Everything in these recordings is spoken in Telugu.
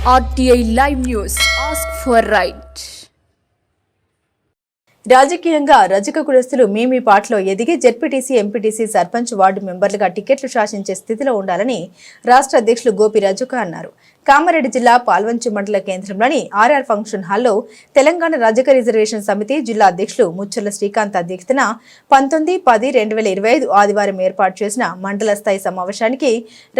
RTI Live News. Ask for right. రాజకీయంగా రజక కులస్తులు మీ పాటలో ఎదిగి జెడ్పీటీసీ ఎంపీటీసీ సర్పంచ్ వార్డు మెంబర్లుగా టికెట్లు శాసించే స్థితిలో ఉండాలని రాష్ట్ర అధ్యక్షులు గోపి రజక అన్నారు. కామారెడ్డి జిల్లా పాల్వంచు మండల కేంద్రంలోని ఆర్ఆర్ ఫంక్షన్ హాల్లో తెలంగాణ రజక రిజర్వేషన్ సమితి జిల్లా అధ్యక్షులు ముచ్చర్ల శ్రీకాంత్ అధ్యక్షతన 19/10/2025 ఆదివారం ఏర్పాటు చేసిన మండల స్థాయి సమావేశానికి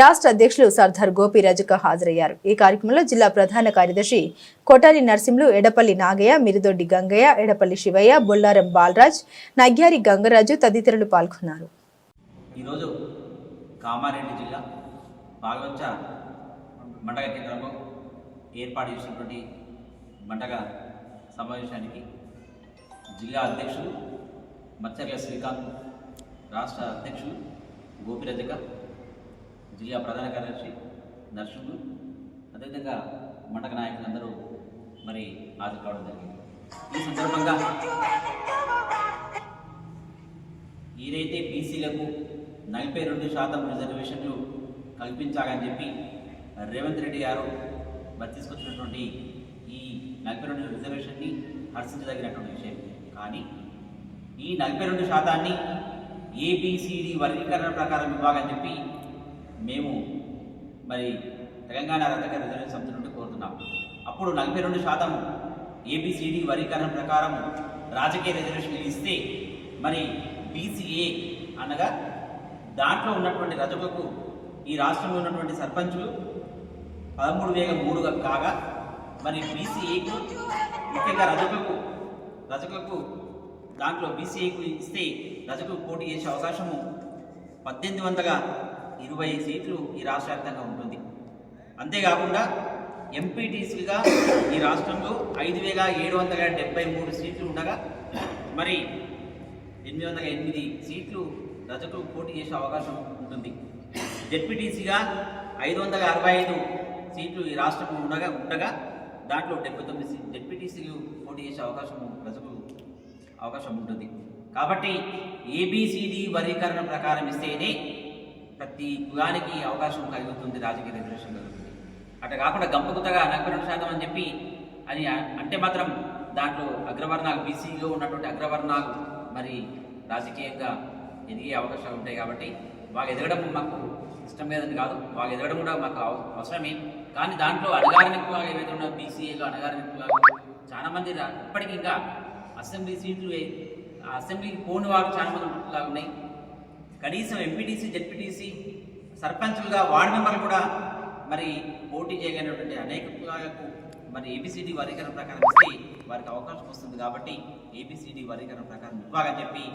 రాష్ట్ర అధ్యక్షులు సర్దార్ గోపి రజక హాజరయ్యారు. ఈ కార్యక్రమంలో జిల్లా ప్రధాన కార్యదర్శి కోటారి నర్సింహులు, ఎడపల్లి నాగయ్య, మిరిదొడ్డి గంగయ్య, ఎడపల్లి శివయ్య, బొల్లారం బాలరాజ్, నగ్యారి గంగరాజు తదితరులు పాల్గొన్నారు. ఈరోజు కామారెడ్డి జిల్లా పాల్వంచ మండల కేంద్రంలో ఏర్పాటు చేసినటువంటి మండల సమావేశానికి జిల్లా అధ్యక్షులు మచ్చర్ల శ్రీకాంత్, రాష్ట్ర అధ్యక్షులు గోపి రజక, జిల్లా ప్రధాన కార్యదర్శి నర్సింహులు, అదేవిధంగా మండల నాయకులందరూ మరి హాజరు కావడం జరిగింది. ఈ సందర్భంగా ఏదైతే బీసీలకు 42% రిజర్వేషన్లు కల్పించాలని చెప్పి రేవంత్ రెడ్డి గారు తీసుకొచ్చినటువంటి ఈ 42 రిజర్వేషన్ని హర్షించదగినటువంటి విషయం. కానీ ఈ 42% ఏబిసిడి వర్గీకరణ ప్రకారం ఇవ్వాలని చెప్పి మేము మరి తెలంగాణ రజక రిజర్వేషన్ సమితి నుండి కోరుతున్నాం. అప్పుడు 42% ఏబిసిడి వర్గీకరణ ప్రకారం రాజకీయ రిజర్వేషన్లు ఇస్తే మరి బీసీఏ అనగా దాంట్లో ఉన్నటువంటి రజకులకు ఈ రాష్ట్రంలో ఉన్నటువంటి సర్పంచులు 13,003 కాగా మరి బీసీఏకు ముఖ్యంగా రజకులకు దాంట్లో బీసీఏకు ఇస్తే రజకులకు పోటీ చేసే అవకాశము 1820 సీట్లు ఈ రాష్ట్ర వ్యాప్తంగా ఉంటుంది. అంతేకాకుండా ఎంపీటీసీగా ఈ రాష్ట్రంలో 5,773 సీట్లు ఉండగా మరి 808 సీట్లు రజకులు పోటీ చేసే అవకాశం ఉంటుంది. జెడ్పీటీసీగా 565 సీట్లు ఈ రాష్ట్రం ఉండగా దాంట్లో 79 జెడ్పీటీసీలు పోటీ చేసే అవకాశం ఉంటుంది. కాబట్టి ఏబిసిడి వర్గీకరణ ప్రకారం ఇస్తేనే ప్రతి కులానికి అవకాశం కలుగుతుంది, రాజకీయ రిజర్వేషన్ కలుగుతుంది. అట్లా కాకుండా గంపగుత్తగా 42% అని చెప్పి అని అంటే మాత్రం దాంట్లో అగ్రవర్ణాలు, బీసీలో ఉన్నటువంటి అగ్రవర్ణాలు మరి రాజకీయంగా ఎదిగే అవకాశాలు ఉంటాయి. కాబట్టి వాళ్ళు ఎదగడం మాకు ఇష్టం లేదని కాదు, వాళ్ళు ఎదగడం కూడా మాకు అవసరమే. కానీ దాంట్లో అణగారిన కులాలు ఏవైతే ఉన్నాయో బీసీఏలో అణగారిన కులాలు చాలామంది ఇప్పటికీ ఇంకా అసెంబ్లీ సీట్లు అసెంబ్లీకి పోని వాళ్ళు చాలామంది ఉంటులా ఉన్నాయి. కనీసం ఎంపీటీసీ, జెడ్పీటీసీ, సర్పంచులుగా వార్డు మెంబర్లు కూడా మరి పోటీ చేయగలిగినటువంటి అనేక కులాలకు మరి ఏబిసిడి వర్గీకరణ ప్రకారం ఇస్తే వారికి అవకాశం వస్తుంది. కాబట్టి ఏబిసిడి వర్గీకరణ ప్రకారం ఇవ్వాలని చెప్పి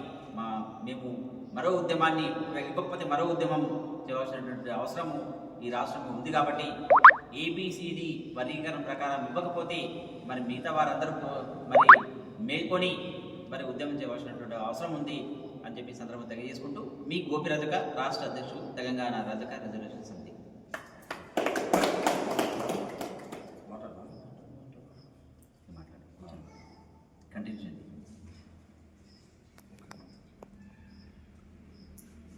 మేము మరో ఉద్యమాన్ని ఇవ్వకపోతే మరో ఉద్యమం చేయవలసినటువంటి అవసరం ఈ రాష్ట్రంలో ఉంది. కాబట్టి ఏబిసిడి వర్గీకరణ ప్రకారం ఇవ్వకపోతే మరి మిగతా వారందరూ మరి మేల్కొని మరి ఉద్యమం చేయవలసినటువంటి అవసరం ఉంది అని చెప్పి సందర్భం తెలియజేసుకుంటూ మీ గోపి రజక, రాష్ట్ర అధ్యక్షులు, తెలంగాణ రజక రిజర్వేషన్ సమితి.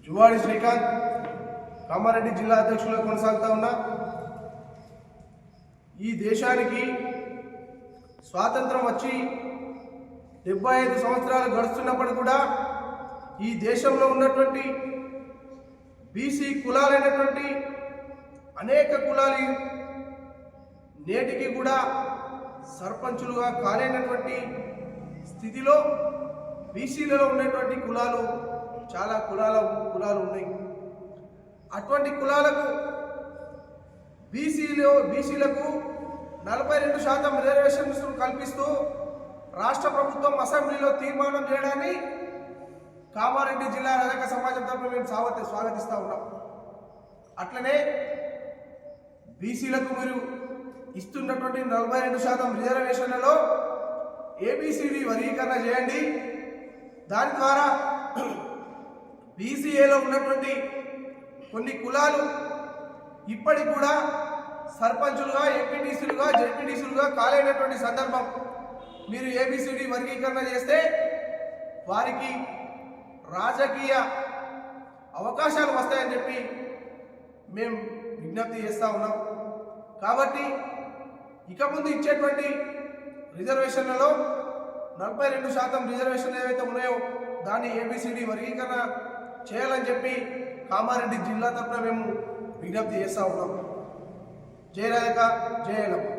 జువాడి శ్రీకాంత్, కామారెడ్డి జిల్లా అధ్యక్షులుగా కొనసాగుతా ఉన్నా. ఈ దేశానికి స్వాతంత్రం వచ్చి 75 సంవత్సరాలు గడుస్తున్నప్పుడు కూడా ఈ దేశంలో ఉన్నటువంటి బీసీ కులాలైనటువంటి అనేక కులాలు నేటికి కూడా సర్పంచులుగా కాలేనటువంటి స్థితిలో బీసీలలో ఉన్నటువంటి కులాలు చాలా కులాలు ఉన్నాయి. అటువంటి కులాలకు బీసీలకు 42% రిజర్వేషన్స్ కల్పిస్తూ రాష్ట్ర ప్రభుత్వం అసెంబ్లీలో తీర్మానం చేయడాన్ని కామారెడ్డి జిల్లా రజక సమాజం తరఫున మేము స్వాగతిస్తూ ఉన్నాం. అట్లనే బీసీలకు మీరు ఇస్తున్నటువంటి 42% రిజర్వేషన్లలో ఏబిసిడి వర్గీకరణ చేయండి. దాని ద్వారా బీసీఏలో ఉన్నటువంటి కొన్ని కులాలు ఇప్పటికి కూడా సర్పంచులుగా, ఎంపీటీసీలుగా, జెడ్పీటీసీలుగా కాలేనటువంటి సందర్భం మీరు ఏబిసిడి వర్గీకరణ చేస్తే వారికి రాజకీయ అవకాశాలు వస్తాయని చెప్పి మేము విజ్ఞప్తి చేస్తూ ఉన్నాం. కాబట్టి ఇక ముందు ఇచ్చేటువంటి రిజర్వేషన్లలో 42% రిజర్వేషన్లు ఏవైతే ఉన్నాయో దాన్ని ఏబిసిడి వర్గీకరణ చేయాలని చెప్పి కామారెడ్డి జిల్లా తరఫున మేము విజ్ఞప్తి చేస్తూ ఉన్నాం. జయ రాధిక, జయ ఎల్లమ్మ.